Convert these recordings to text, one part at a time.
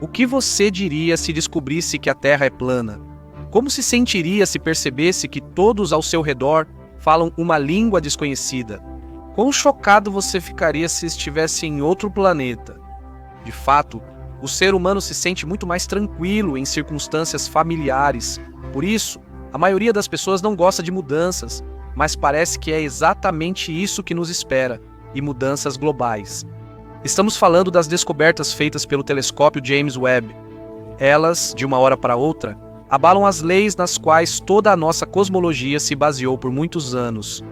O que você diria se descobrisse que a Terra é plana? Como se sentiria se percebesse que todos ao seu redor falam uma língua desconhecida? Quão chocado você ficaria se estivesse em outro planeta? De fato, o ser humano se sente muito mais tranquilo em circunstâncias familiares. Por isso, a maioria das pessoas não gosta de mudanças, mas parece que é exatamente isso que nos espera, e mudanças globais. Estamos falando das descobertas feitas pelo telescópio James Webb. Elas, de uma hora para outra, abalam as leis nas quais toda a nossa cosmologia se baseou por muitos anos.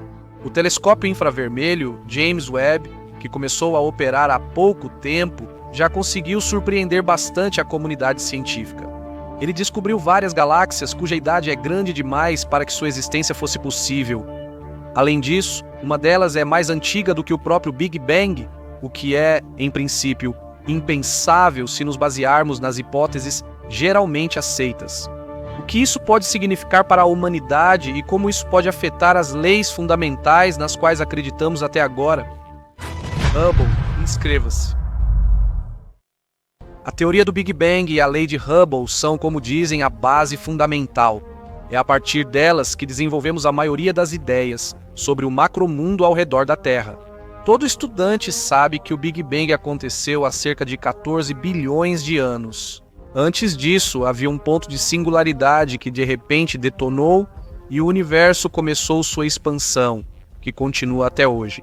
O telescópio infravermelho James Webb, que começou a operar há pouco tempo, já conseguiu surpreender bastante a comunidade científica. Ele descobriu várias galáxias cuja idade é grande demais para que sua existência fosse possível. Além disso, uma delas é mais antiga do que o próprio Big Bang, o que é, em princípio, impensável se nos basearmos nas hipóteses geralmente aceitas. O que isso pode significar para a humanidade e como isso pode afetar as leis fundamentais nas quais acreditamos até agora? Hubble, inscreva-se. A teoria do Big Bang e a lei de Hubble são, como dizem, a base fundamental. É a partir delas que desenvolvemos a maioria das ideias sobre o macromundo ao redor da Terra. Todo estudante sabe que o Big Bang aconteceu há cerca de 14 bilhões de anos. Antes disso, havia um ponto de singularidade que de repente detonou e o universo começou sua expansão, que continua até hoje.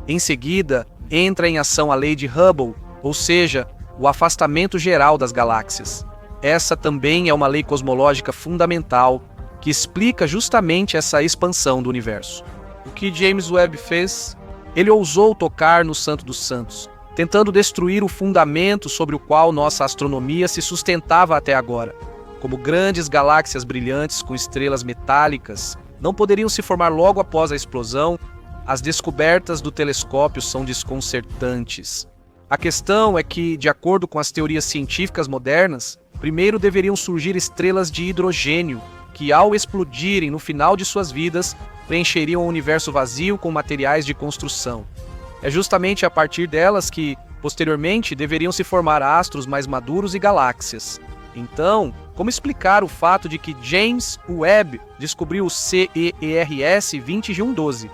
Em seguida, entra em ação a lei de Hubble, ou seja, o afastamento geral das galáxias. Essa também é uma lei cosmológica fundamental que explica justamente essa expansão do universo. O que James Webb fez? Ele ousou tocar no Santo dos Santos, tentando destruir o fundamento sobre o qual nossa astronomia se sustentava até agora. Como grandes galáxias brilhantes com estrelas metálicas não poderiam se formar logo após a explosão, as descobertas do telescópio são desconcertantes. A questão é que, de acordo com as teorias científicas modernas, primeiro deveriam surgir estrelas de hidrogênio, que ao explodirem no final de suas vidas, preencheriam o universo vazio com materiais de construção. É justamente a partir delas que, posteriormente, deveriam se formar astros mais maduros e galáxias. Então, como explicar o fato de que James Webb descobriu o CEERS 20G12?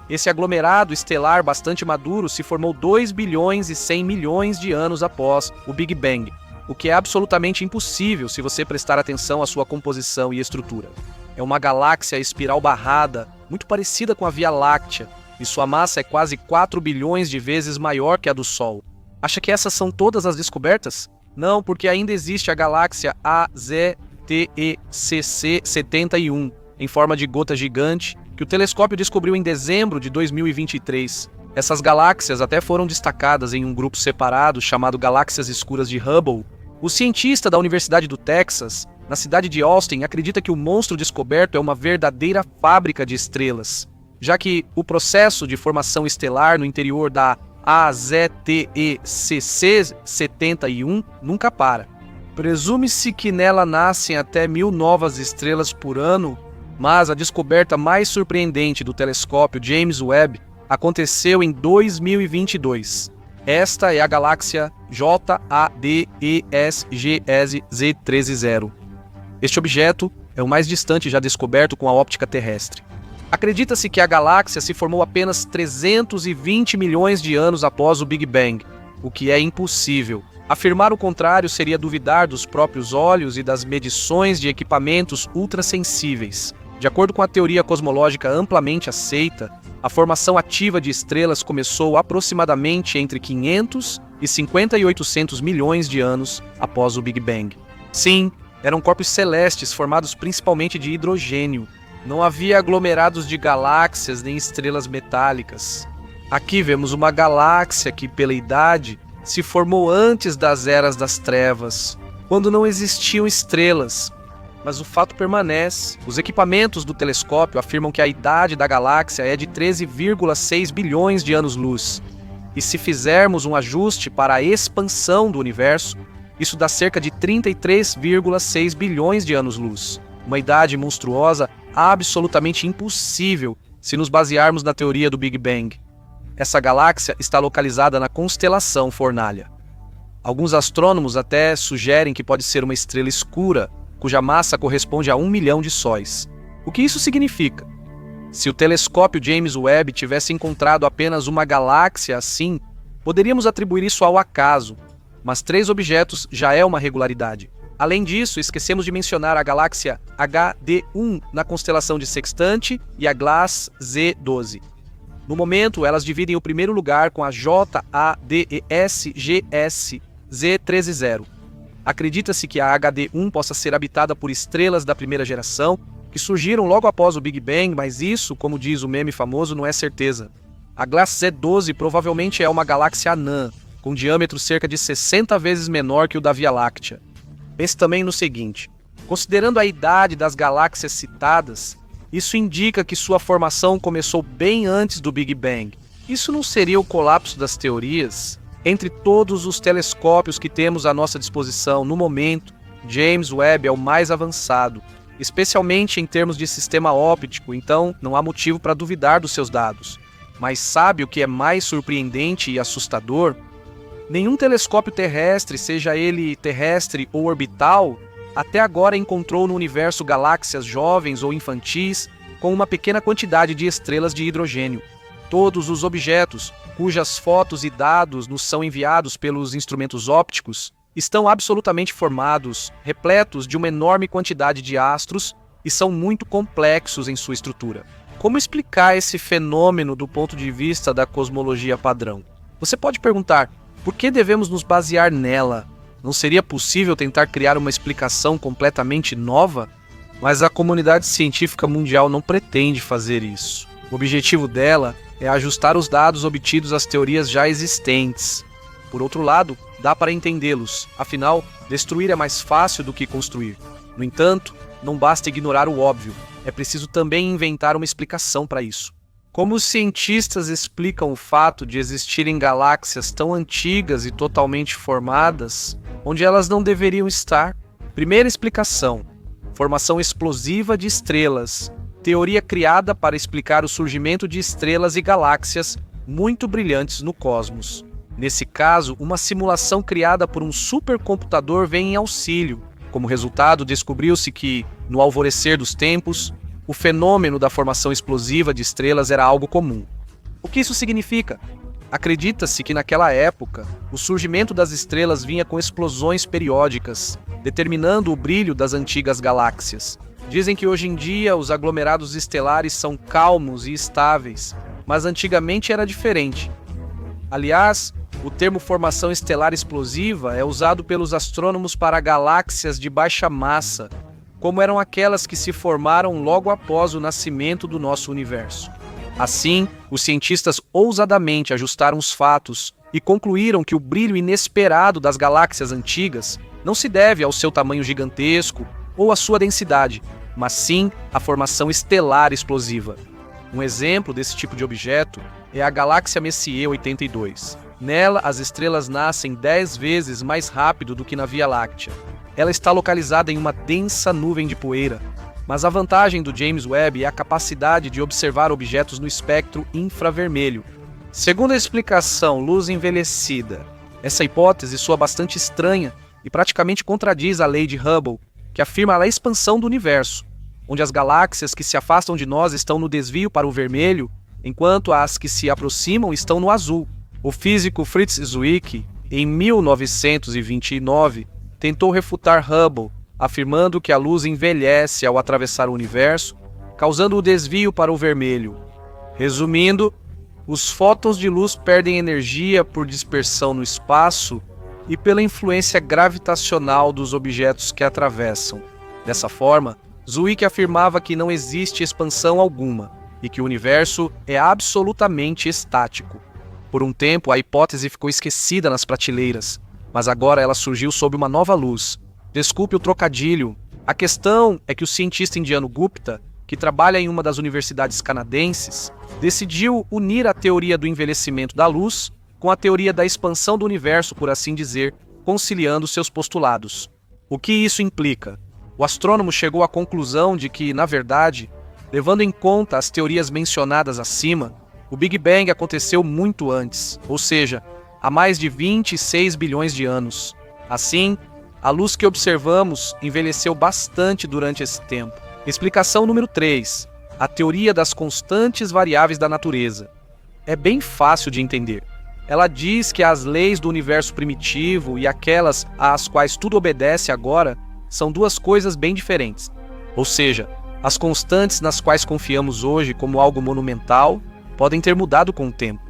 Esse aglomerado estelar bastante maduro se formou 2 bilhões e 100 milhões de anos após o Big Bang, o que é absolutamente impossível se você prestar atenção à sua composição e estrutura. É uma galáxia espiral barrada, muito parecida com a Via Láctea, e sua massa é quase 4 bilhões de vezes maior que a do Sol. Acha que essas são todas as descobertas? Não, porque ainda existe a galáxia AZTECC71, em forma de gota gigante, que o telescópio descobriu em dezembro de 2023. Essas galáxias até foram destacadas em um grupo separado chamado Galáxias Escuras de Hubble. O cientista da Universidade do Texas, na cidade de Austin, acredita que o monstro descoberto é uma verdadeira fábrica de estrelas, já que o processo de formação estelar no interior da AZTECC71 nunca para. Presume-se que nela nascem até 1000 novas estrelas por ano, mas a descoberta mais surpreendente do telescópio James Webb aconteceu em 2022. Esta é a galáxia JADESGS-Z130. Este objeto é o mais distante já descoberto com a óptica terrestre. Acredita-se que a galáxia se formou apenas 320 milhões de anos após o Big Bang, o que é impossível. Afirmar o contrário seria duvidar dos próprios olhos e das medições de equipamentos ultrassensíveis. De acordo com a teoria cosmológica amplamente aceita, a formação ativa de estrelas começou aproximadamente entre 500 e 5800 milhões de anos após o Big Bang. Sim, eram corpos celestes formados principalmente de hidrogênio. Não havia aglomerados de galáxias nem estrelas metálicas. Aqui vemos uma galáxia que, pela idade, se formou antes das eras das trevas, quando não existiam estrelas. Mas o fato permanece. Os equipamentos do telescópio afirmam que a idade da galáxia é de 13,6 bilhões de anos-luz. E se fizermos um ajuste para a expansão do universo, isso dá cerca de 33,6 bilhões de anos-luz. Uma idade monstruosa absolutamente impossível se nos basearmos na teoria do Big Bang. Essa galáxia está localizada na constelação Fornalha. Alguns astrônomos até sugerem que pode ser uma estrela escura, cuja massa corresponde a 1 milhão de sóis. O que isso significa? Se o telescópio James Webb tivesse encontrado apenas uma galáxia assim, poderíamos atribuir isso ao acaso, mas 3 objetos já é uma regularidade. Além disso, esquecemos de mencionar a galáxia HD1 na constelação de Sextante e a Glass Z12. No momento, elas dividem o primeiro lugar com a JADES-GS Z130. Acredita-se que a HD1 possa ser habitada por estrelas da primeira geração, que surgiram logo após o Big Bang, mas isso, como diz o meme famoso, não é certeza. A Glass Z12 provavelmente é uma galáxia anã, com diâmetro cerca de 60 vezes menor que o da Via Láctea. Pense também no seguinte: considerando a idade das galáxias citadas, isso indica que sua formação começou bem antes do Big Bang. Isso não seria o colapso das teorias? Entre todos os telescópios que temos à nossa disposição no momento, James Webb é o mais avançado, especialmente em termos de sistema óptico, então não há motivo para duvidar dos seus dados. Mas sabe o que é mais surpreendente e assustador? Nenhum telescópio terrestre, seja ele terrestre ou orbital, até agora encontrou no universo galáxias jovens ou infantis com uma pequena quantidade de estrelas de hidrogênio. Todos os objetos, cujas fotos e dados nos são enviados pelos instrumentos ópticos, estão absolutamente formados, repletos de uma enorme quantidade de astros e são muito complexos em sua estrutura. Como explicar esse fenômeno do ponto de vista da cosmologia padrão? Você pode perguntar: por que devemos nos basear nela? Não seria possível tentar criar uma explicação completamente nova? Mas a comunidade científica mundial não pretende fazer isso. O objetivo dela é ajustar os dados obtidos às teorias já existentes. Por outro lado, dá para entendê-los, afinal, destruir é mais fácil do que construir. No entanto, não basta ignorar o óbvio, é preciso também inventar uma explicação para isso. Como os cientistas explicam o fato de existirem galáxias tão antigas e totalmente formadas, onde elas não deveriam estar? Primeira explicação: formação explosiva de estrelas, teoria criada para explicar o surgimento de estrelas e galáxias muito brilhantes no cosmos. Nesse caso, uma simulação criada por um supercomputador vem em auxílio. Como resultado, descobriu-se que, no alvorecer dos tempos, o fenômeno da formação explosiva de estrelas era algo comum. O que isso significa? Acredita-se que naquela época, o surgimento das estrelas vinha com explosões periódicas, determinando o brilho das antigas galáxias. Dizem que hoje em dia os aglomerados estelares são calmos e estáveis, mas antigamente era diferente. Aliás, o termo formação estelar explosiva é usado pelos astrônomos para galáxias de baixa massa, como eram aquelas que se formaram logo após o nascimento do nosso universo. Assim, os cientistas ousadamente ajustaram os fatos e concluíram que o brilho inesperado das galáxias antigas não se deve ao seu tamanho gigantesco ou à sua densidade, mas sim à formação estelar explosiva. Um exemplo desse tipo de objeto é a galáxia Messier 82. Nela, as estrelas nascem 10 vezes mais rápido do que na Via Láctea. Ela está localizada em uma densa nuvem de poeira, mas a vantagem do James Webb é a capacidade de observar objetos no espectro infravermelho. Segundo a explicação, luz envelhecida. Essa hipótese soa bastante estranha e praticamente contradiz a lei de Hubble, que afirma a expansão do universo, onde as galáxias que se afastam de nós estão no desvio para o vermelho, enquanto as que se aproximam estão no azul. O físico Fritz Zwicky, em 1929, tentou refutar Hubble, afirmando que a luz envelhece ao atravessar o universo, causando o desvio para o vermelho. Resumindo, os fótons de luz perdem energia por dispersão no espaço e pela influência gravitacional dos objetos que atravessam. Dessa forma, Zwicky afirmava que não existe expansão alguma e que o universo é absolutamente estático. Por um tempo, a hipótese ficou esquecida nas prateleiras, mas agora ela surgiu sob uma nova luz. Desculpe o trocadilho. A questão é que o cientista indiano Gupta, que trabalha em uma das universidades canadenses, decidiu unir a teoria do envelhecimento da luz com a teoria da expansão do universo, por assim dizer, conciliando seus postulados. O que isso implica? O astrônomo chegou à conclusão de que, na verdade, levando em conta as teorias mencionadas acima, o Big Bang aconteceu muito antes, ou seja, há mais de 26 bilhões de anos. Assim, a luz que observamos envelheceu bastante durante esse tempo. Explicação número 3. A teoria das constantes variáveis da natureza. É bem fácil de entender. Ela diz que as leis do universo primitivo e aquelas às quais tudo obedece agora são duas coisas bem diferentes. Ou seja, as constantes nas quais confiamos hoje como algo monumental podem ter mudado com o tempo.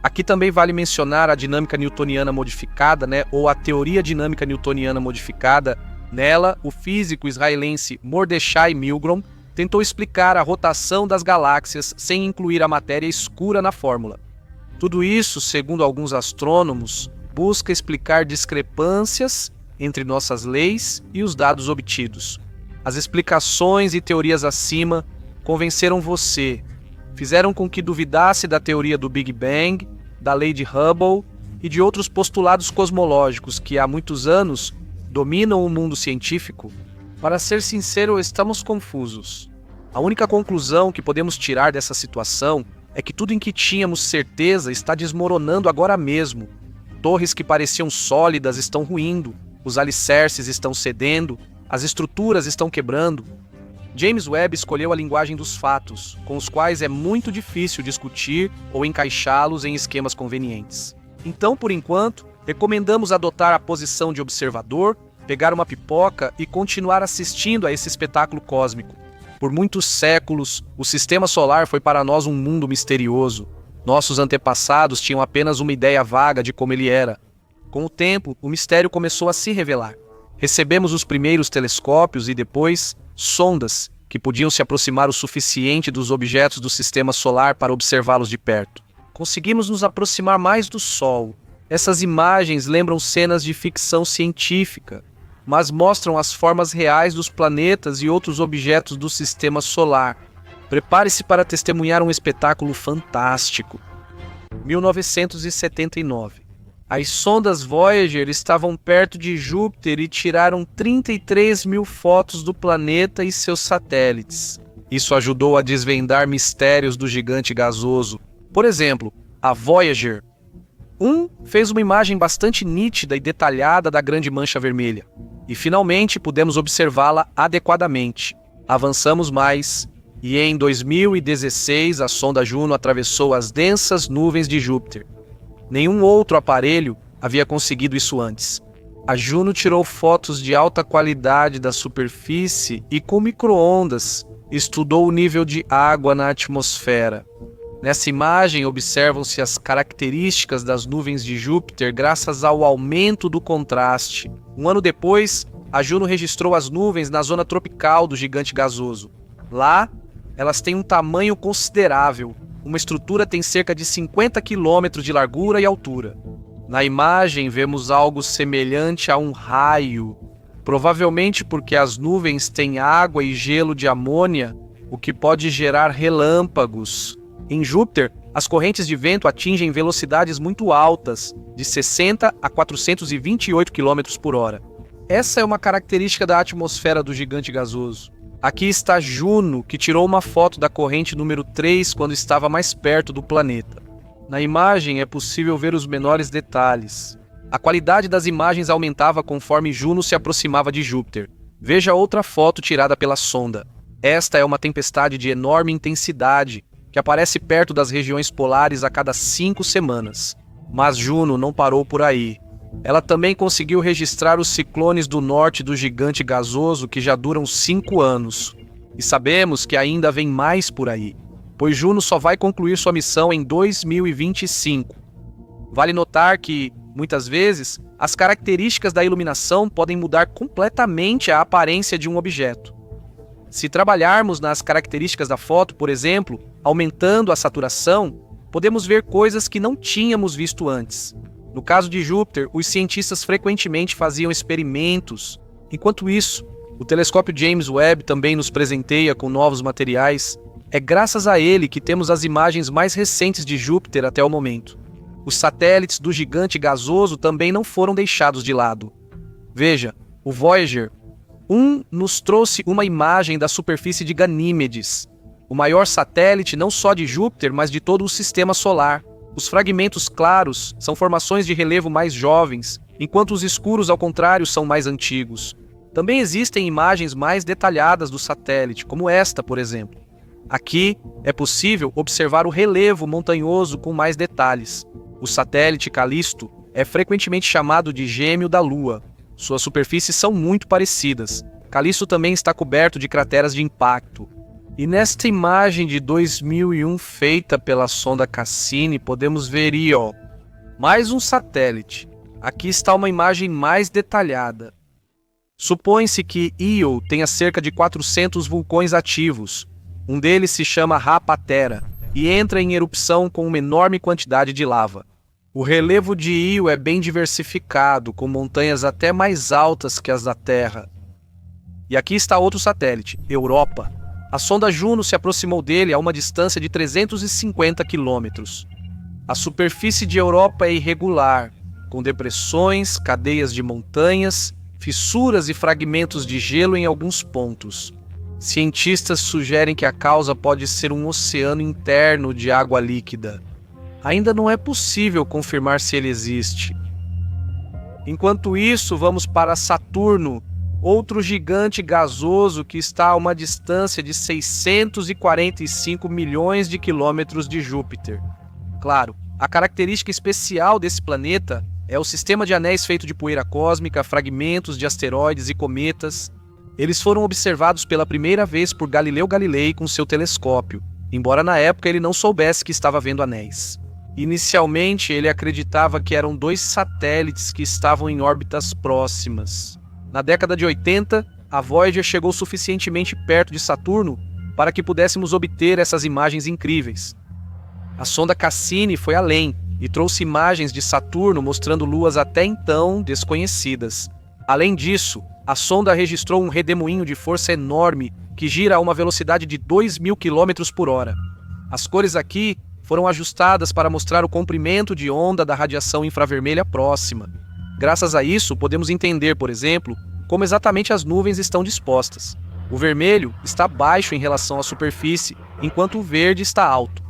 Aqui também vale mencionar a dinâmica newtoniana modificada, ou a teoria dinâmica newtoniana modificada. Nela, o físico israelense Mordechai Milgrom tentou explicar a rotação das galáxias sem incluir a matéria escura na fórmula. Tudo isso, segundo alguns astrônomos, busca explicar discrepâncias entre nossas leis e os dados obtidos. As explicações e teorias acima convenceram você, fizeram com que duvidasse da teoria do Big Bang, da lei de Hubble e de outros postulados cosmológicos que há muitos anos dominam o mundo científico. Para ser sincero, estamos confusos. A única conclusão que podemos tirar dessa situação é que tudo em que tínhamos certeza está desmoronando agora mesmo. Torres que pareciam sólidas estão ruindo, os alicerces estão cedendo, as estruturas estão quebrando. James Webb escolheu a linguagem dos fatos, com os quais é muito difícil discutir ou encaixá-los em esquemas convenientes. Então, por enquanto, recomendamos adotar a posição de observador, pegar uma pipoca e continuar assistindo a esse espetáculo cósmico. Por muitos séculos, o sistema solar foi para nós um mundo misterioso. Nossos antepassados tinham apenas uma ideia vaga de como ele era. Com o tempo, o mistério começou a se revelar. Recebemos os primeiros telescópios e depois sondas que podiam se aproximar o suficiente dos objetos do sistema solar para observá-los de perto. Conseguimos nos aproximar mais do Sol. Essas imagens lembram cenas de ficção científica, mas mostram as formas reais dos planetas e outros objetos do sistema solar. Prepare-se para testemunhar um espetáculo fantástico. 1979. As sondas Voyager estavam perto de Júpiter e tiraram 33 mil fotos do planeta e seus satélites. Isso ajudou a desvendar mistérios do gigante gasoso. Por exemplo, a Voyager 1 fez uma imagem bastante nítida e detalhada da grande mancha vermelha. E finalmente pudemos observá-la adequadamente. Avançamos mais, e em 2016 a sonda Juno atravessou as densas nuvens de Júpiter. Nenhum outro aparelho havia conseguido isso antes. A Juno tirou fotos de alta qualidade da superfície e, com micro-ondas, estudou o nível de água na atmosfera. Nessa imagem, observam-se as características das nuvens de Júpiter graças ao aumento do contraste. Um ano depois, a Juno registrou as nuvens na zona tropical do gigante gasoso. Lá, elas têm um tamanho considerável. Uma estrutura tem cerca de 50 quilômetros de largura e altura. Na imagem, vemos algo semelhante a um raio, provavelmente porque as nuvens têm água e gelo de amônia, o que pode gerar relâmpagos. Em Júpiter, as correntes de vento atingem velocidades muito altas, de 60 a 428 km por hora. Essa é uma característica da atmosfera do gigante gasoso. Aqui está Juno, que tirou uma foto da corrente número 3 quando estava mais perto do planeta. Na imagem é possível ver os menores detalhes. A qualidade das imagens aumentava conforme Juno se aproximava de Júpiter. Veja outra foto tirada pela sonda. Esta é uma tempestade de enorme intensidade, que aparece perto das regiões polares a cada 5 semanas. Mas Juno não parou por aí. Ela também conseguiu registrar os ciclones do norte do gigante gasoso que já duram 5 anos. E sabemos que ainda vem mais por aí, pois Juno só vai concluir sua missão em 2025. Vale notar que, muitas vezes, as características da iluminação podem mudar completamente a aparência de um objeto. Se trabalharmos nas características da foto, por exemplo, aumentando a saturação, podemos ver coisas que não tínhamos visto antes. No caso de Júpiter, os cientistas frequentemente faziam experimentos. Enquanto isso, o telescópio James Webb também nos presenteia com novos materiais. É graças a ele que temos as imagens mais recentes de Júpiter até o momento. Os satélites do gigante gasoso também não foram deixados de lado. Veja, o Voyager 1 nos trouxe uma imagem da superfície de Ganímedes, o maior satélite não só de Júpiter, mas de todo o sistema solar. Os fragmentos claros são formações de relevo mais jovens, enquanto os escuros, ao contrário, são mais antigos. Também existem imagens mais detalhadas do satélite, como esta, por exemplo. Aqui é possível observar o relevo montanhoso com mais detalhes. O satélite Callisto é frequentemente chamado de gêmeo da Lua. Suas superfícies são muito parecidas. Callisto também está coberto de crateras de impacto. E nesta imagem de 2001 feita pela sonda Cassini, podemos ver mais um satélite. Aqui está uma imagem mais detalhada. Supõe-se que Io tenha cerca de 400 vulcões ativos. Um deles se chama Ra-Patera e entra em erupção com uma enorme quantidade de lava. O relevo de Io é bem diversificado, com montanhas até mais altas que as da Terra. E aqui está outro satélite, Europa. A sonda Juno se aproximou dele a uma distância de 350 quilômetros. A superfície de Europa é irregular, com depressões, cadeias de montanhas, fissuras e fragmentos de gelo em alguns pontos. Cientistas sugerem que a causa pode ser um oceano interno de água líquida. Ainda não é possível confirmar se ele existe. Enquanto isso, vamos para Saturno, outro gigante gasoso que está a uma distância de 645 milhões de quilômetros de Júpiter. Claro, a característica especial desse planeta é o sistema de anéis feito de poeira cósmica, fragmentos de asteroides e cometas. Eles foram observados pela primeira vez por Galileu Galilei com seu telescópio, embora na época ele não soubesse que estava vendo anéis. Inicialmente, ele acreditava que eram 2 satélites que estavam em órbitas próximas. Na década de 80, a Voyager chegou suficientemente perto de Saturno para que pudéssemos obter essas imagens incríveis. A sonda Cassini foi além e trouxe imagens de Saturno mostrando luas até então desconhecidas. Além disso, a sonda registrou um redemoinho de força enorme que gira a uma velocidade de 2.000 km por hora. As cores aqui foram ajustadas para mostrar o comprimento de onda da radiação infravermelha próxima. Graças a isso, podemos entender, por exemplo, como exatamente as nuvens estão dispostas. O vermelho está baixo em relação à superfície, enquanto o verde está alto.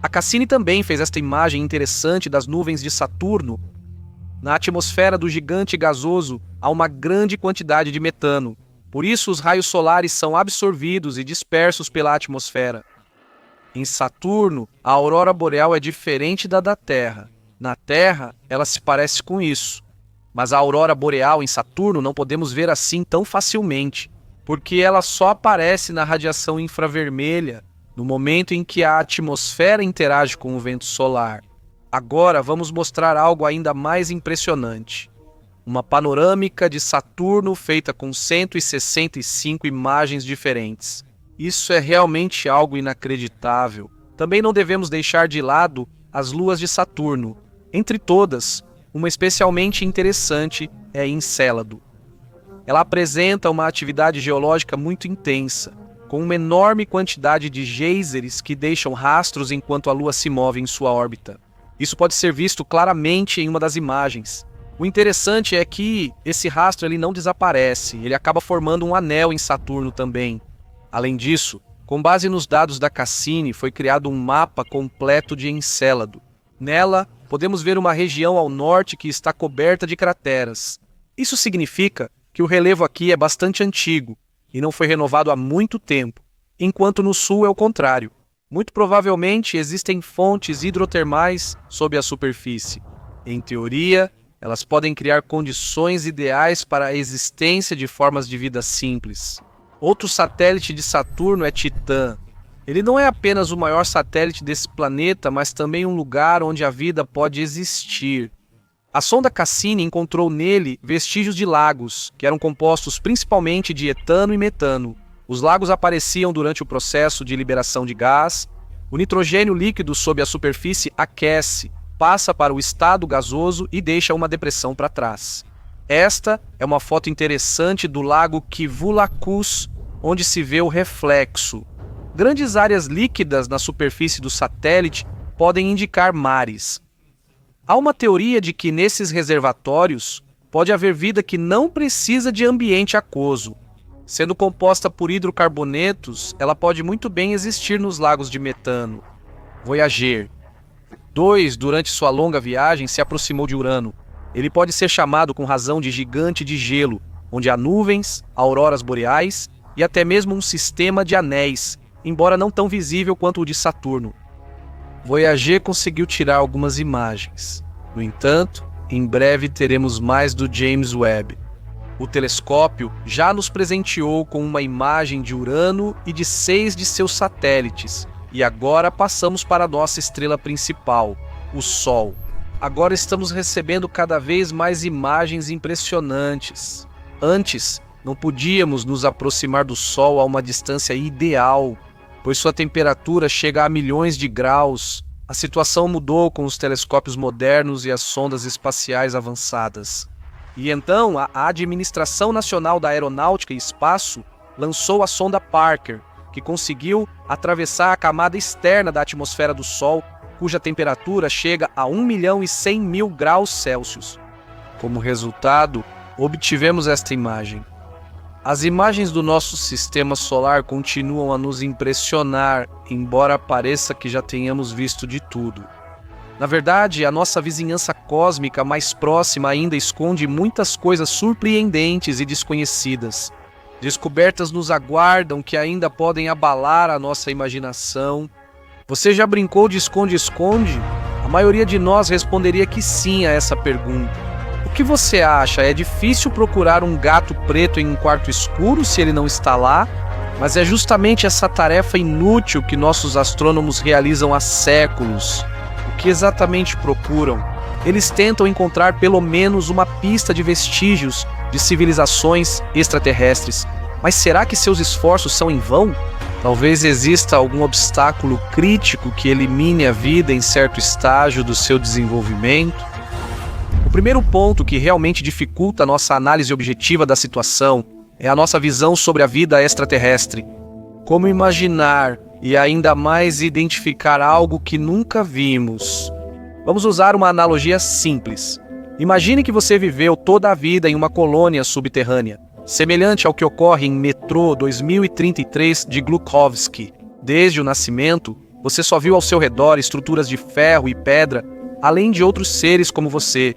A Cassini também fez esta imagem interessante das nuvens de Saturno. Na atmosfera do gigante gasoso há uma grande quantidade de metano. Por isso, os raios solares são absorvidos e dispersos pela atmosfera. Em Saturno, a aurora boreal é diferente da Terra. Na Terra, ela se parece com isso. Mas a aurora boreal em Saturno não podemos ver assim tão facilmente, porque ela só aparece na radiação infravermelha, no momento em que a atmosfera interage com o vento solar. Agora vamos mostrar algo ainda mais impressionante. Uma panorâmica de Saturno feita com 165 imagens diferentes. Isso é realmente algo inacreditável. Também não devemos deixar de lado as luas de Saturno. Entre todas, uma especialmente interessante é Encélado. Ela apresenta uma atividade geológica muito intensa, com uma enorme quantidade de geysers que deixam rastros enquanto a Lua se move em sua órbita. Isso pode ser visto claramente em uma das imagens. O interessante é que esse rastro ele não desaparece, ele acaba formando um anel em Saturno também. Além disso, com base nos dados da Cassini, foi criado um mapa completo de Encélado. Nela, podemos ver uma região ao norte que está coberta de crateras. Isso significa que o relevo aqui é bastante antigo e não foi renovado há muito tempo, enquanto no sul é o contrário. Muito provavelmente existem fontes hidrotermais sob a superfície. Em teoria, elas podem criar condições ideais para a existência de formas de vida simples. Outro satélite de Saturno é Titã. Ele não é apenas o maior satélite desse planeta, mas também um lugar onde a vida pode existir. A sonda Cassini encontrou nele vestígios de lagos, que eram compostos principalmente de etano e metano. Os lagos apareciam durante o processo de liberação de gás. O nitrogênio líquido sob a superfície aquece, passa para o estado gasoso e deixa uma depressão para trás. Esta é uma foto interessante do lago Kivulakus, onde se vê o reflexo. Grandes áreas líquidas na superfície do satélite podem indicar mares. Há uma teoria de que nesses reservatórios pode haver vida que não precisa de ambiente aquoso. Sendo composta por hidrocarbonetos, ela pode muito bem existir nos lagos de metano. Voyager. 2. Durante sua longa viagem, se aproximou de Urano. Ele pode ser chamado com razão de gigante de gelo, onde há nuvens, auroras boreais e até mesmo um sistema de anéis, embora não tão visível quanto o de Saturno. Voyager conseguiu tirar algumas imagens. No entanto, em breve teremos mais do James Webb. O telescópio já nos presenteou com uma imagem de Urano e de 6 de seus satélites, e agora passamos para a nossa estrela principal, o Sol. Agora estamos recebendo cada vez mais imagens impressionantes. Antes, não podíamos nos aproximar do Sol a uma distância ideal, pois sua temperatura chega a milhões de graus. A situação mudou com os telescópios modernos e as sondas espaciais avançadas. E então, a Administração Nacional da Aeronáutica e Espaço lançou a sonda Parker, que conseguiu atravessar a camada externa da atmosfera do Sol, cuja temperatura chega a 1.100.000 graus Celsius. Como resultado, obtivemos esta imagem. As imagens do nosso sistema solar continuam a nos impressionar, embora pareça que já tenhamos visto de tudo. Na verdade, a nossa vizinhança cósmica mais próxima ainda esconde muitas coisas surpreendentes e desconhecidas. Descobertas nos aguardam que ainda podem abalar a nossa imaginação. Você já brincou de esconde-esconde? A maioria de nós responderia que sim a essa pergunta. O que você acha? É difícil procurar um gato preto em um quarto escuro se ele não está lá? Mas é justamente essa tarefa inútil que nossos astrônomos realizam há séculos. O que exatamente procuram? Eles tentam encontrar pelo menos uma pista de vestígios de civilizações extraterrestres. Mas será que seus esforços são em vão? Talvez exista algum obstáculo crítico que elimine a vida em certo estágio do seu desenvolvimento? O primeiro ponto que realmente dificulta a nossa análise objetiva da situação é a nossa visão sobre a vida extraterrestre. Como imaginar e ainda mais identificar algo que nunca vimos? Vamos usar uma analogia simples. Imagine que você viveu toda a vida em uma colônia subterrânea, semelhante ao que ocorre em Metrô 2033 de Glukhovsky. Desde o nascimento, você só viu ao seu redor estruturas de ferro e pedra, além de outros seres como você,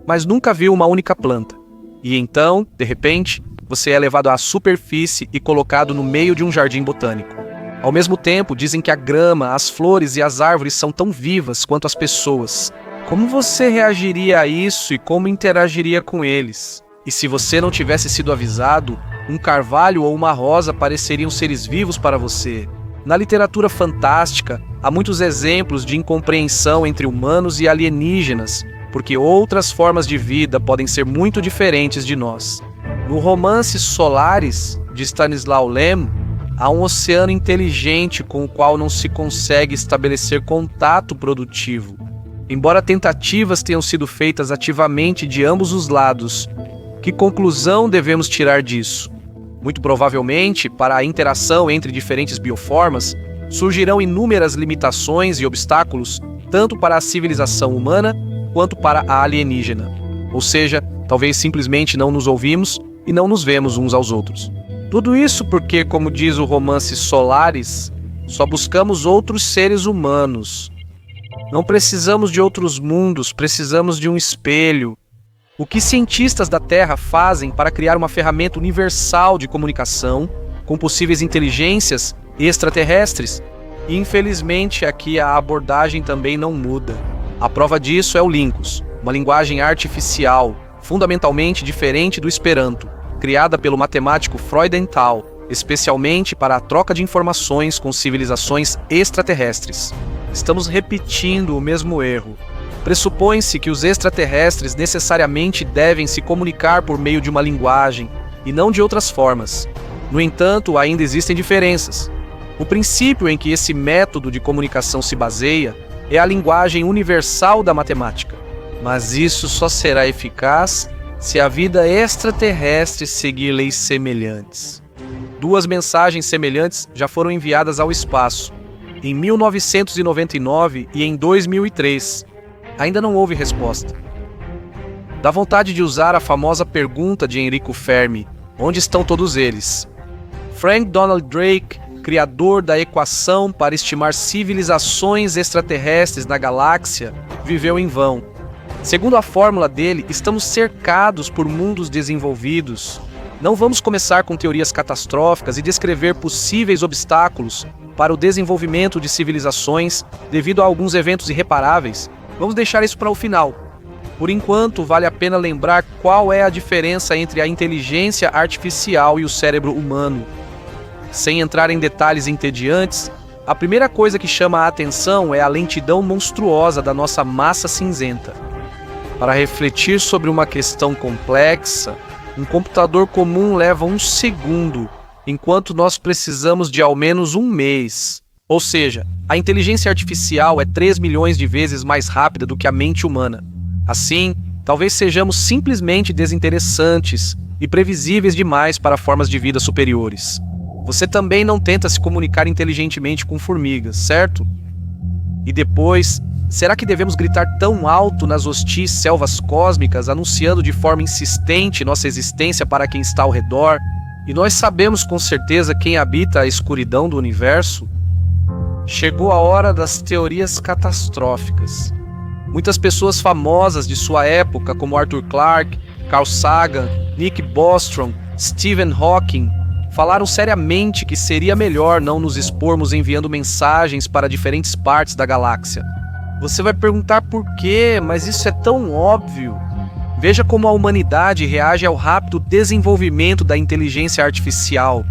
mas nunca viu uma única planta. E então, de repente, você é levado à superfície e colocado no meio de um jardim botânico. Ao mesmo tempo, dizem que a grama, as flores e as árvores são tão vivas quanto as pessoas. Como você reagiria a isso e como interagiria com eles? E se você não tivesse sido avisado, um carvalho ou uma rosa pareceriam seres vivos para você. Na literatura fantástica, há muitos exemplos de incompreensão entre humanos e alienígenas, porque outras formas de vida podem ser muito diferentes de nós. No romance Solaris, de Stanislaw Lem, há um oceano inteligente com o qual não se consegue estabelecer contato produtivo. Embora tentativas tenham sido feitas ativamente de ambos os lados, que conclusão devemos tirar disso? Muito provavelmente, para a interação entre diferentes bioformas, surgirão inúmeras limitações e obstáculos, tanto para a civilização humana quanto para a alienígena. Ou seja, talvez simplesmente não nos ouvimos e não nos vemos uns aos outros. Tudo isso porque, como diz o romance Solaris, só buscamos outros seres humanos. Não precisamos de outros mundos, precisamos de um espelho. O que cientistas da Terra fazem para criar uma ferramenta universal de comunicação com possíveis inteligências extraterrestres? E, infelizmente, aqui a abordagem também não muda. A prova disso é o Lincus, uma linguagem artificial, fundamentalmente diferente do Esperanto, criada pelo matemático Freudenthal, especialmente para a troca de informações com civilizações extraterrestres. Estamos repetindo o mesmo erro. Pressupõe-se que os extraterrestres necessariamente devem se comunicar por meio de uma linguagem, e não de outras formas. No entanto, ainda existem diferenças. O princípio em que esse método de comunicação se baseia é a linguagem universal da matemática. Mas isso só será eficaz se a vida extraterrestre seguir leis semelhantes. 2 mensagens semelhantes já foram enviadas ao espaço, em 1999 e em 2003. Ainda não houve resposta. Dá vontade de usar a famosa pergunta de Enrico Fermi: onde estão todos eles? Frank Donald Drake criador da equação para estimar civilizações extraterrestres na galáxia, viveu em vão. Segundo a fórmula dele, estamos cercados por mundos desenvolvidos. Não vamos começar com teorias catastróficas e descrever possíveis obstáculos para o desenvolvimento de civilizações devido a alguns eventos irreparáveis. Vamos deixar isso para o final. Por enquanto, vale a pena lembrar qual é a diferença entre a inteligência artificial e o cérebro humano. Sem entrar em detalhes entediantes, a primeira coisa que chama a atenção é a lentidão monstruosa da nossa massa cinzenta. Para refletir sobre uma questão complexa, um computador comum leva 1 segundo, enquanto nós precisamos de ao menos 1 mês. Ou seja, a inteligência artificial é 3 milhões de vezes mais rápida do que a mente humana. Assim, talvez sejamos simplesmente desinteressantes e previsíveis demais para formas de vida superiores. Você também não tenta se comunicar inteligentemente com formigas, certo? E depois, será que devemos gritar tão alto nas hostis selvas cósmicas, anunciando de forma insistente nossa existência para quem está ao redor? E nós sabemos com certeza quem habita a escuridão do universo? Chegou a hora das teorias catastróficas. Muitas pessoas famosas de sua época, como Arthur Clarke, Carl Sagan, Nick Bostrom, Stephen Hawking, falaram seriamente que seria melhor não nos expormos enviando mensagens para diferentes partes da galáxia. Você vai perguntar por quê, mas isso é tão óbvio. Veja como a humanidade reage ao rápido desenvolvimento da inteligência artificial.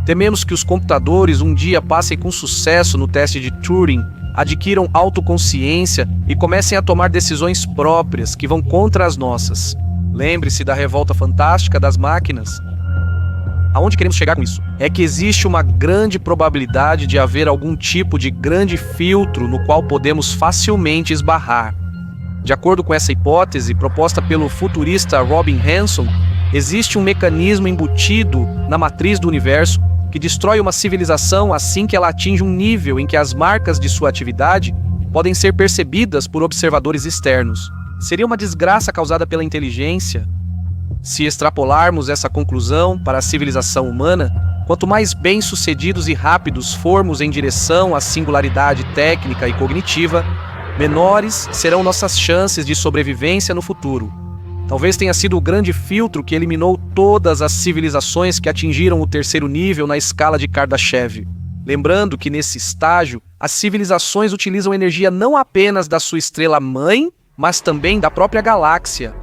Tememos que os computadores um dia passem com sucesso no teste de Turing, adquiram autoconsciência e comecem a tomar decisões próprias que vão contra as nossas. Lembre-se da revolta fantástica das máquinas. Aonde queremos chegar com isso? É que existe uma grande probabilidade de haver algum tipo de grande filtro no qual podemos facilmente esbarrar. De acordo com essa hipótese, proposta pelo futurista Robin Hanson, existe um mecanismo embutido na matriz do universo que destrói uma civilização assim que ela atinge um nível em que as marcas de sua atividade podem ser percebidas por observadores externos. Seria uma desgraça causada pela inteligência. Se extrapolarmos essa conclusão para a civilização humana, quanto mais bem-sucedidos e rápidos formos em direção à singularidade técnica e cognitiva, menores serão nossas chances de sobrevivência no futuro. Talvez tenha sido o grande filtro que eliminou todas as civilizações que atingiram o 3º nível na escala de Kardashev. Lembrando que nesse estágio, as civilizações utilizam energia não apenas da sua estrela-mãe, mas também da própria galáxia.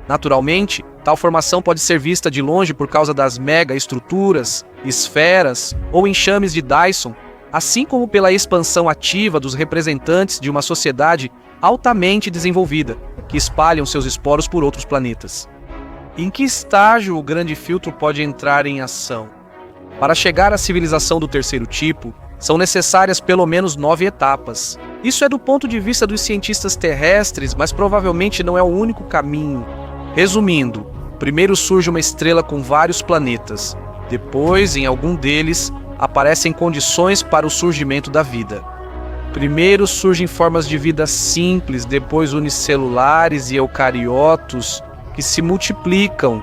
Naturalmente, tal formação pode ser vista de longe por causa das mega-estruturas, esferas ou enxames de Dyson, assim como pela expansão ativa dos representantes de uma sociedade altamente desenvolvida, que espalham seus esporos por outros planetas. Em que estágio o grande filtro pode entrar em ação? Para chegar à civilização do 3º tipo, são necessárias pelo menos 9 etapas. Isso é do ponto de vista dos cientistas terrestres, mas provavelmente não é o único caminho. Resumindo, primeiro surge uma estrela com vários planetas. Depois, em algum deles, aparecem condições para o surgimento da vida. Primeiro surgem formas de vida simples, depois unicelulares e eucariotos, que se multiplicam.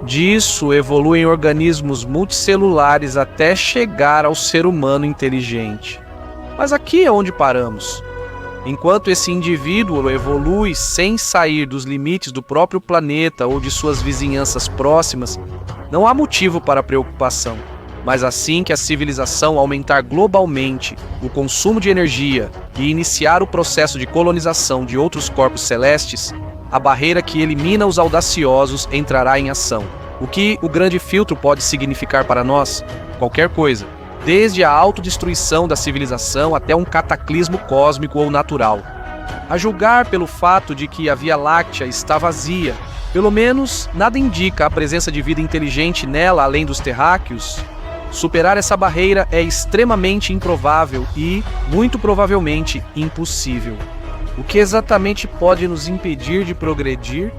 Disso evoluem organismos multicelulares até chegar ao ser humano inteligente. Mas aqui é onde paramos. Enquanto esse indivíduo evolui sem sair dos limites do próprio planeta ou de suas vizinhanças próximas, não há motivo para preocupação. Mas assim que a civilização aumentar globalmente o consumo de energia e iniciar o processo de colonização de outros corpos celestes, a barreira que elimina os audaciosos entrará em ação. O que o grande filtro pode significar para nós? Qualquer coisa, desde a autodestruição da civilização até um cataclismo cósmico ou natural. A julgar pelo fato de que a Via Láctea está vazia, pelo menos nada indica a presença de vida inteligente nela além dos terráqueos. Superar essa barreira é extremamente improvável e, muito provavelmente, impossível. O que exatamente pode nos impedir de progredir?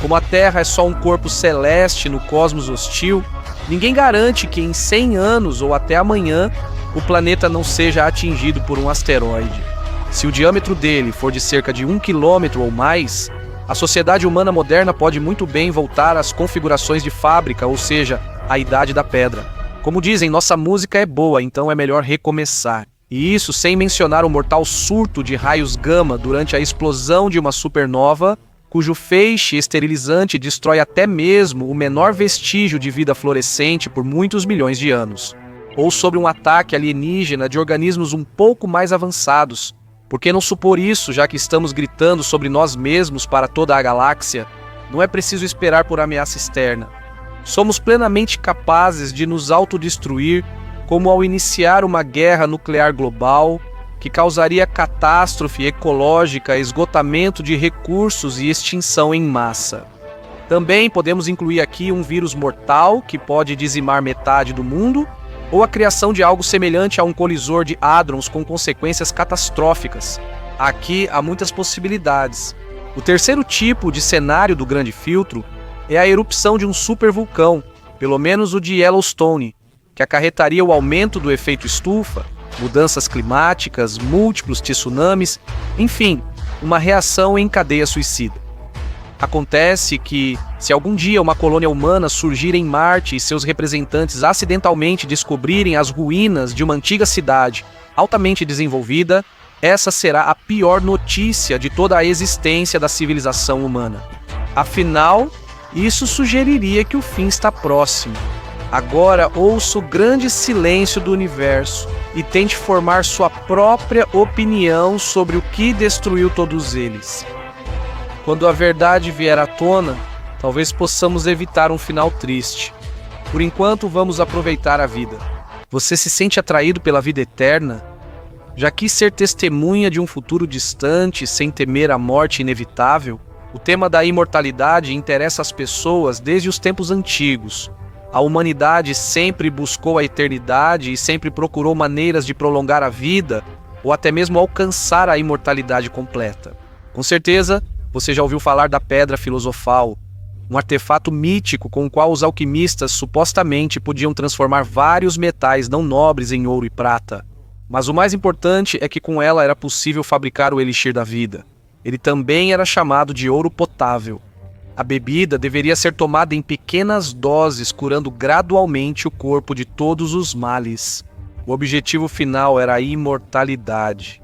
Como a Terra é só um corpo celeste no cosmos hostil, ninguém garante que em 100 anos ou até amanhã o planeta não seja atingido por um asteroide. Se o diâmetro dele for de cerca de 1 quilômetro ou mais, a sociedade humana moderna pode muito bem voltar às configurações de fábrica, ou seja, à Idade da Pedra. Como dizem, nossa música é boa, então é melhor recomeçar. E isso sem mencionar o mortal surto de raios gama durante a explosão de uma supernova, cujo feixe esterilizante destrói até mesmo o menor vestígio de vida florescente por muitos milhões de anos. Ou sobre um ataque alienígena de organismos um pouco mais avançados. Por que não supor isso, já que estamos gritando sobre nós mesmos para toda a galáxia? Não é preciso esperar por ameaça externa. Somos plenamente capazes de nos autodestruir, como ao iniciar uma guerra nuclear global, que causaria catástrofe ecológica, esgotamento de recursos e extinção em massa. Também podemos incluir aqui um vírus mortal que pode dizimar metade do mundo, ou a criação de algo semelhante a um colisor de hadrons com consequências catastróficas. Aqui há muitas possibilidades. O terceiro tipo de cenário do Grande Filtro é a erupção de um supervulcão, pelo menos o de Yellowstone, que acarretaria o aumento do efeito estufa, mudanças climáticas, múltiplos tsunamis, enfim, uma reação em cadeia suicida. Acontece que, se algum dia uma colônia humana surgir em Marte e seus representantes acidentalmente descobrirem as ruínas de uma antiga cidade altamente desenvolvida, essa será a pior notícia de toda a existência da civilização humana. Afinal, isso sugeriria que o fim está próximo. Agora ouça o grande silêncio do universo e tente formar sua própria opinião sobre o que destruiu todos eles. Quando a verdade vier à tona, talvez possamos evitar um final triste. Por enquanto, vamos aproveitar a vida. Você se sente atraído pela vida eterna? Já quis ser testemunha de um futuro distante sem temer a morte inevitável? O tema da imortalidade interessa as pessoas desde os tempos antigos. A humanidade sempre buscou a eternidade e sempre procurou maneiras de prolongar a vida ou até mesmo alcançar a imortalidade completa. Com certeza, você já ouviu falar da Pedra Filosofal, um artefato mítico com o qual os alquimistas supostamente podiam transformar vários metais não nobres em ouro e prata. Mas o mais importante é que com ela era possível fabricar o elixir da vida. Ele também era chamado de ouro potável. A bebida deveria ser tomada em pequenas doses, curando gradualmente o corpo de todos os males. O objetivo final era a imortalidade.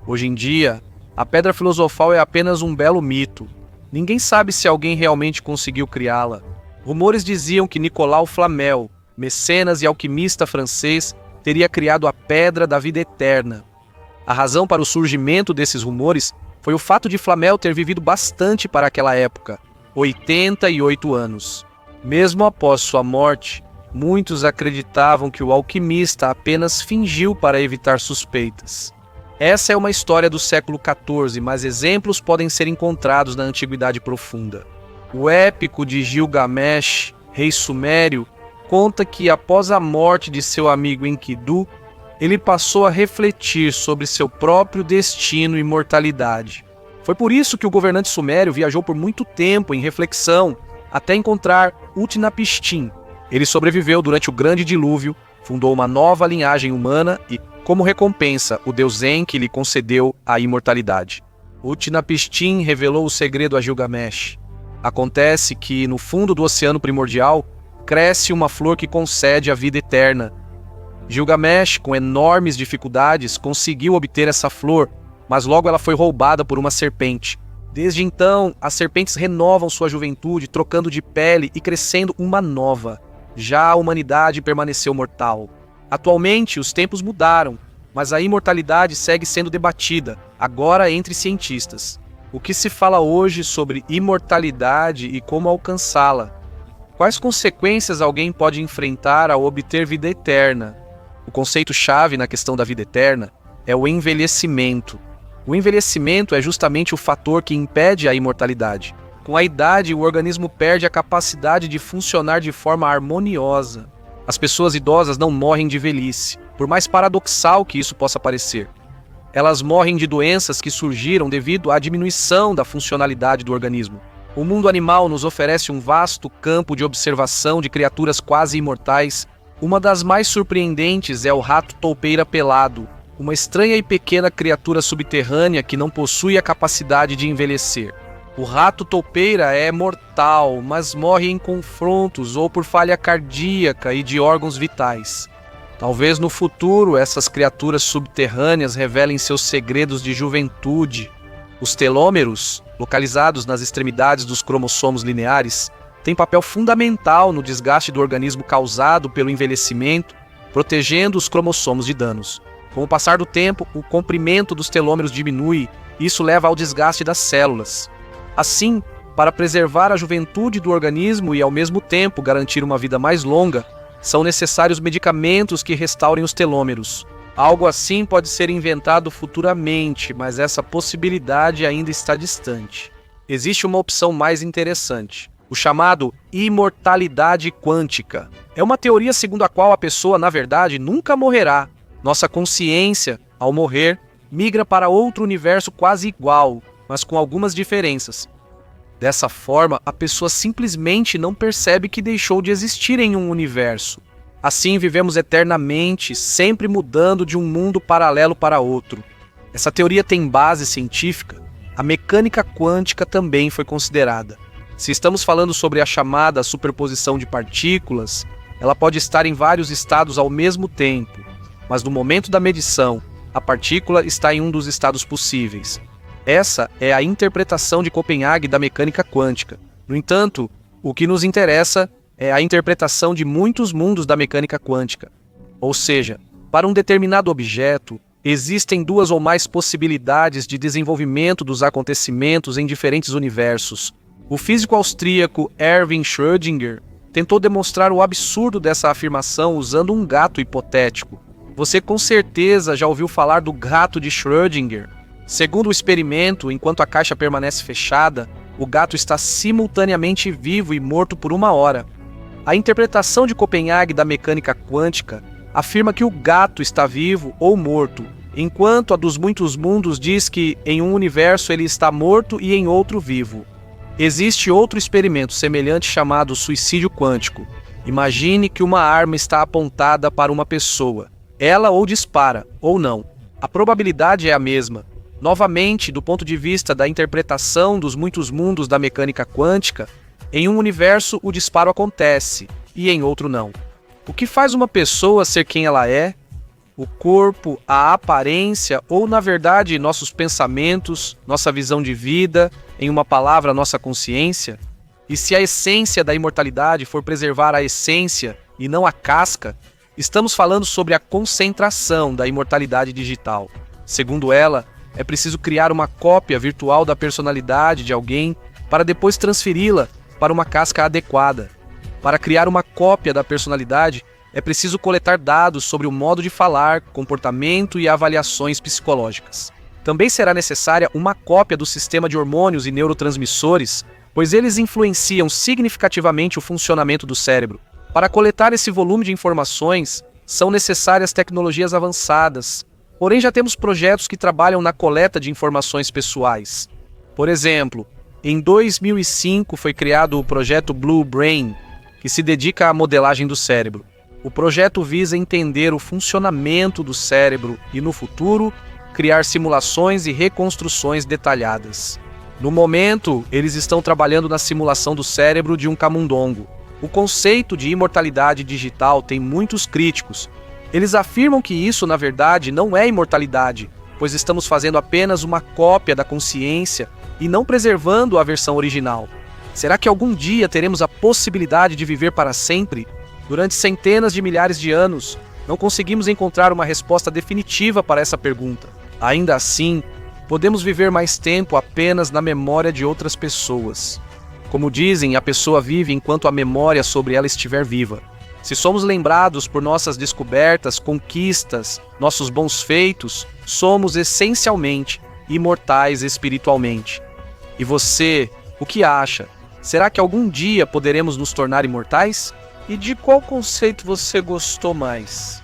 Hoje em dia, a Pedra Filosofal é apenas um belo mito. Ninguém sabe se alguém realmente conseguiu criá-la. Rumores diziam que Nicolau Flamel, mecenas e alquimista francês, teria criado a Pedra da Vida Eterna. A razão para o surgimento desses rumores foi o fato de Flamel ter vivido bastante para aquela época, 88 anos. Mesmo após sua morte, muitos acreditavam que o alquimista apenas fingiu para evitar suspeitas. Essa é uma história do século XIV, mas exemplos podem ser encontrados na Antiguidade Profunda. O épico de Gilgamesh, rei sumério, conta que após a morte de seu amigo Enkidu, ele passou a refletir sobre seu próprio destino e mortalidade. Foi por isso que o governante sumério viajou por muito tempo em reflexão até encontrar Utnapishtim. Ele sobreviveu durante o grande dilúvio, fundou uma nova linhagem humana e, como recompensa, o deus Enki lhe concedeu a imortalidade. Utnapishtim revelou o segredo a Gilgamesh. Acontece que, no fundo do oceano primordial, cresce uma flor que concede a vida eterna. Gilgamesh, com enormes dificuldades, conseguiu obter essa flor, mas logo ela foi roubada por uma serpente. Desde então, as serpentes renovam sua juventude, trocando de pele e crescendo uma nova. Já a humanidade permaneceu mortal. Atualmente, os tempos mudaram, mas a imortalidade segue sendo debatida, agora entre cientistas. O que se fala hoje sobre imortalidade e como alcançá-la? Quais consequências alguém pode enfrentar ao obter vida eterna? O conceito-chave na questão da vida eterna é o envelhecimento. O envelhecimento é justamente o fator que impede a imortalidade. Com a idade, o organismo perde a capacidade de funcionar de forma harmoniosa. As pessoas idosas não morrem de velhice, por mais paradoxal que isso possa parecer. Elas morrem de doenças que surgiram devido à diminuição da funcionalidade do organismo. O mundo animal nos oferece um vasto campo de observação de criaturas quase imortais. Uma das mais surpreendentes é o rato toupeira pelado, uma estranha e pequena criatura subterrânea que não possui a capacidade de envelhecer. O rato toupeira é mortal, mas morre em confrontos ou por falha cardíaca e de órgãos vitais. Talvez no futuro essas criaturas subterrâneas revelem seus segredos de juventude. Os telômeros, localizados nas extremidades dos cromossomos lineares, têm papel fundamental no desgaste do organismo causado pelo envelhecimento, protegendo os cromossomos de danos. Com o passar do tempo, o comprimento dos telômeros diminui e isso leva ao desgaste das células. Assim, para preservar a juventude do organismo e ao mesmo tempo garantir uma vida mais longa, são necessários medicamentos que restaurem os telômeros. Algo assim pode ser inventado futuramente, mas essa possibilidade ainda está distante. Existe uma opção mais interessante, o chamado imortalidade quântica. É uma teoria segundo a qual a pessoa, na verdade, nunca morrerá. Nossa consciência, ao morrer, migra para outro universo quase igual, mas com algumas diferenças. Dessa forma, a pessoa simplesmente não percebe que deixou de existir em um universo. Assim vivemos eternamente, sempre mudando de um mundo paralelo para outro. Essa teoria tem base científica. A mecânica quântica também foi considerada. Se estamos falando sobre a chamada superposição de partículas, ela pode estar em vários estados ao mesmo tempo, mas no momento da medição, a partícula está em um dos estados possíveis. Essa é a interpretação de Copenhague da mecânica quântica. No entanto, o que nos interessa é a interpretação de muitos mundos da mecânica quântica. Ou seja, para um determinado objeto, existem duas ou mais possibilidades de desenvolvimento dos acontecimentos em diferentes universos. O físico austríaco Erwin Schrödinger tentou demonstrar o absurdo dessa afirmação usando um gato hipotético. Você com certeza já ouviu falar do gato de Schrödinger. Segundo o experimento, enquanto a caixa permanece fechada, o gato está simultaneamente vivo e morto por 1 hora. A interpretação de Copenhague da mecânica quântica afirma que o gato está vivo ou morto, enquanto a dos muitos mundos diz que em um universo ele está morto e em outro vivo. Existe outro experimento semelhante chamado suicídio quântico. Imagine que uma arma está apontada para uma pessoa. Ela ou dispara, ou não. A probabilidade é a mesma. Novamente, do ponto de vista da interpretação dos muitos mundos da mecânica quântica, em um universo o disparo acontece, e em outro não. O que faz uma pessoa ser quem ela é? O corpo, a aparência ou, na verdade, nossos pensamentos, nossa visão de vida, em uma palavra, nossa consciência? E se a essência da imortalidade for preservar a essência e não a casca, estamos falando sobre a concentração da imortalidade digital. Segundo ela, é preciso criar uma cópia virtual da personalidade de alguém para depois transferi-la para uma casca adequada. Para criar uma cópia da personalidade, é preciso coletar dados sobre o modo de falar, comportamento e avaliações psicológicas. Também será necessária uma cópia do sistema de hormônios e neurotransmissores, pois eles influenciam significativamente o funcionamento do cérebro. Para coletar esse volume de informações, são necessárias tecnologias avançadas, porém já temos projetos que trabalham na coleta de informações pessoais. Por exemplo, em 2005 foi criado o projeto Blue Brain, que se dedica à modelagem do cérebro. O projeto visa entender o funcionamento do cérebro e, no futuro, criar simulações e reconstruções detalhadas. No momento, eles estão trabalhando na simulação do cérebro de um camundongo. O conceito de imortalidade digital tem muitos críticos. Eles afirmam que isso, na verdade, não é imortalidade, pois estamos fazendo apenas uma cópia da consciência e não preservando a versão original. Será que algum dia teremos a possibilidade de viver para sempre? Durante centenas de milhares de anos, não conseguimos encontrar uma resposta definitiva para essa pergunta. Ainda assim, podemos viver mais tempo apenas na memória de outras pessoas. Como dizem, a pessoa vive enquanto a memória sobre ela estiver viva. Se somos lembrados por nossas descobertas, conquistas, nossos bons feitos, somos essencialmente imortais espiritualmente. E você, o que acha? Será que algum dia poderemos nos tornar imortais? E de qual conceito você gostou mais?